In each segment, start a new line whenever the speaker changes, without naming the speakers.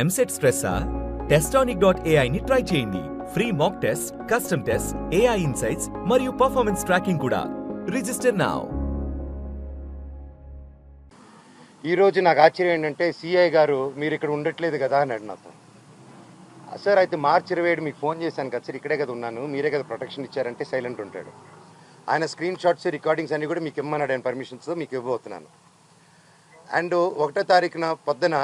ఎంసెట్ స్ట్రెస్సా? టెస్టానిక్.ai ని ట్రై చేయండి. Free mock test, custom test, AI insights మరియు పర్ఫార్మెన్స్ ట్రాకింగ్ కూడా. Register now.
ఈరోజు నాకు ఆశ్చర్యం ఏంటంటే సిఐ గారు మీరు ఇక్కడ ఉండట్లేదు కదా అన్నాడు నాతో. సార్ అయితే మార్చి 27 మీకు ఫోన్ చేశాను కదా సార్, ఇక్కడే కదా ఉన్నాను, మీరే కదా ప్రొటెక్షన్ ఇచ్చారంటే సైలెంట్ ఉంటాడు. ఆయన స్క్రీన్ షాట్స్ రికార్డింగ్స్ అన్నీ కూడా మీకు ఇమ్మన్నాడు, ఆయన పర్మిషన్స్తో మీకు ఇవ్వబోతున్నాను. అండ్ 1వ తారీఖున పొద్దున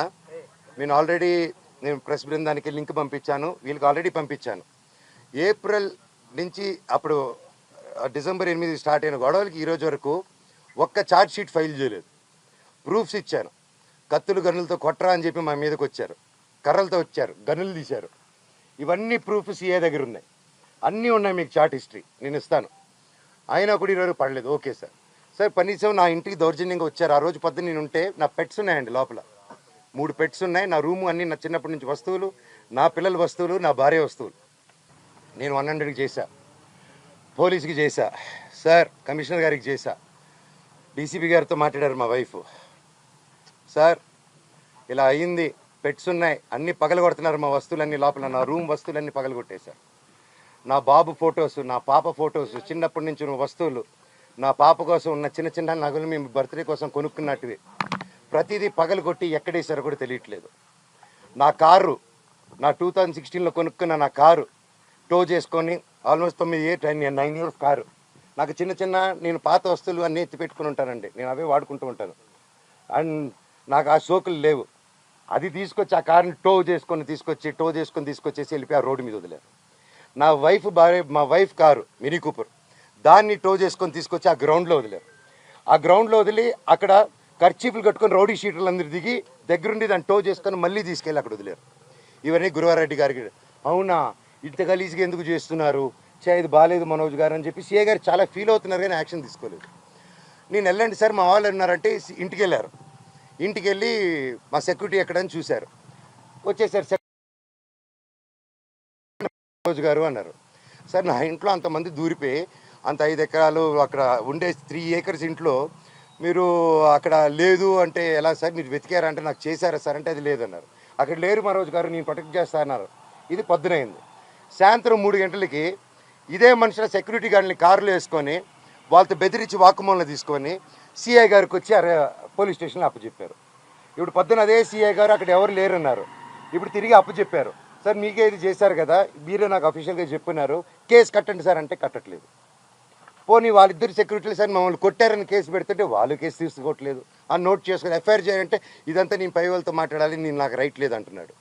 నేను ప్రెస్ బృందానికి లింక్ పంపించాను, వీళ్ళకి ఆల్రెడీ పంపించాను. ఏప్రిల్ నుంచి అప్పుడు డిసెంబర్ 8 స్టార్ట్ అయిన గొడవలకి ఈరోజు వరకు ఒక్క ఛార్జ్ షీట్ ఫైల్ చేయలేదు. ప్రూఫ్స్ ఇచ్చాను. కత్తులు గన్నులతో కొట్టరా అని చెప్పి మా మీదకి వచ్చారు, కర్రలతో వచ్చారు, గన్నులు తీశారు. ఇవన్నీ ప్రూఫ్ సిఏ దగ్గర ఉన్నాయి, అన్నీ ఉన్నాయి, మీకు చార్ట్ హిస్టరీ నేను ఇస్తాను. అయినా కూడా ఈరోజు పడలేదు. Okay sir. సార్ కనీసం నా ఇంటికి దౌర్జన్యంగా వచ్చారు. ఆ రోజు పొద్దున్న నేను ఉంటే నా పెట్స్ ఉన్నాయండి, లోపల 3 పెట్స్ ఉన్నాయి. నా రూము అన్నీ నా చిన్నప్పటి నుంచి వస్తువులు, నా పిల్లల వస్తువులు, నా భార్య వస్తువులు. నేను 100కి చేశా, పోలీస్కి చేశా, సార్ కమిషనర్ గారికి చేశా, డీసీపీ గారితో మాట్లాడారు మా వైఫ్. సార్ ఇలా అయ్యింది, పెట్స్ ఉన్నాయి, అన్నీ పగలగొడుతున్నారు, మా వస్తువులన్నీ లోపల, నా రూమ్ వస్తువులన్నీ పగలగొట్టేశారు. నా బాబు ఫొటోస్, నా పాప ఫొటోస్, చిన్నప్పటి నుంచి ఉన్న వస్తువులు, నా పాప కోసం ఉన్న చిన్న చిన్న నగలు మేము బర్త్డే కోసం కొనుక్కున్నట్టువి ప్రతిదీ పగలగొట్టి ఎక్కడేసారో కూడా తెలియట్లేదు. నా కారు, నా 2016లో కొనుక్కున్న నా కారు టో చేసుకొని ఆల్మోస్ట్ 9 ఇయర్స్ కారు. నాకు నేను పాత వస్తువులు అన్నీ ఎత్తి పెట్టుకుని ఉంటానండి, నేను అవే వాడుకుంటూ ఉంటాను. అండ్ నాకు ఆ సోకులు లేవు. అది తీసుకొచ్చి ఆ కారుని టో చేసుకొని తీసుకొచ్చేసి వెళ్ళిపోయి ఆ రోడ్డు మీద వదిలేరు. నా మా వైఫ్ కారు మినీ కూపర్, దాన్ని టో చేసుకొని తీసుకొచ్చి ఆ గ్రౌండ్లో వదిలేరు. ఆ గ్రౌండ్లో వదిలి అక్కడ ఖర్చీపులు కట్టుకొని రౌడీ షీటర్లు అందరూ దిగి దగ్గరుండి దాన్ని టో చేసుకొని మళ్ళీ తీసుకెళ్ళి అక్కడ వదిలేరు. ఇవన్నీ గురువారెడ్డి గారికి, అవునా ఇంత గలీజ్గా ఎందుకు చేస్తున్నారు, ఇది బాగాలేదు మనోజ్ గారు అని చెప్పి సిఏ గారు చాలా ఫీల్ అవుతున్నారు, కానీ యాక్షన్ తీసుకోలేదు. నేను వెళ్ళండి సార్, మా వాళ్ళు ఉన్నారంటే ఇంటికి వెళ్ళారు. ఇంటికి వెళ్ళి మా సెక్యూరిటీ ఎక్కడని చూశారు, వచ్చేసారు. మనోజ్ గారు అన్నారు. సార్ నా ఇంట్లో అంతమంది దూరిపోయి అంత 5 ఎకరాలు అక్కడ ఉండే 3 acres ఇంట్లో మీరు అక్కడ లేదు అంటే ఎలా సార్, మీరు వెతికారంటే నాకు చేశారా సార్ అంటే అది లేదన్నారు. అక్కడ లేరు మనోజ్ గారు, నేను ప్రొటెక్ట్ చేస్తా అన్నారు. ఇది పొద్దునైంది. సాయంత్రం 3 గంటలకి ఇదే మనుషుల సెక్యూరిటీ గార్డుని కారులో వేసుకొని వాళ్ళతో బెదిరించి వాక్కుమూలన తీసుకొని సిఐ గారికి వచ్చి పోలీస్ స్టేషన్లో అప్పచెప్పారు. ఇప్పుడు పొద్దున అదే సిఐ గారు అక్కడ ఎవరు లేరన్నారు. ఇప్పుడు తిరిగి అప్పచెప్పారు. సార్ మీకే ఇది చేశారు కదా, మీరే నాకు అఫీషియల్గా చెప్పినారు, కేసు కట్టండి సార్ అంటే కట్టట్లేదు. పోనీ వాళ్ళిద్దరు సెక్యూరిటీలు సార్ మమ్మల్ని కొట్టారని కేసు పెడుతుంటే వాళ్ళు కేసు తీసుకోవట్లేదు. ఆ నోట్ చేసుకొని ఎఫ్ఐఆర్ చేయాలంటే ఇదంతా నేను పై వాళ్ళతో మాట్లాడాలి, నేను నాకు రైట్ లేదు అంటున్నాడు.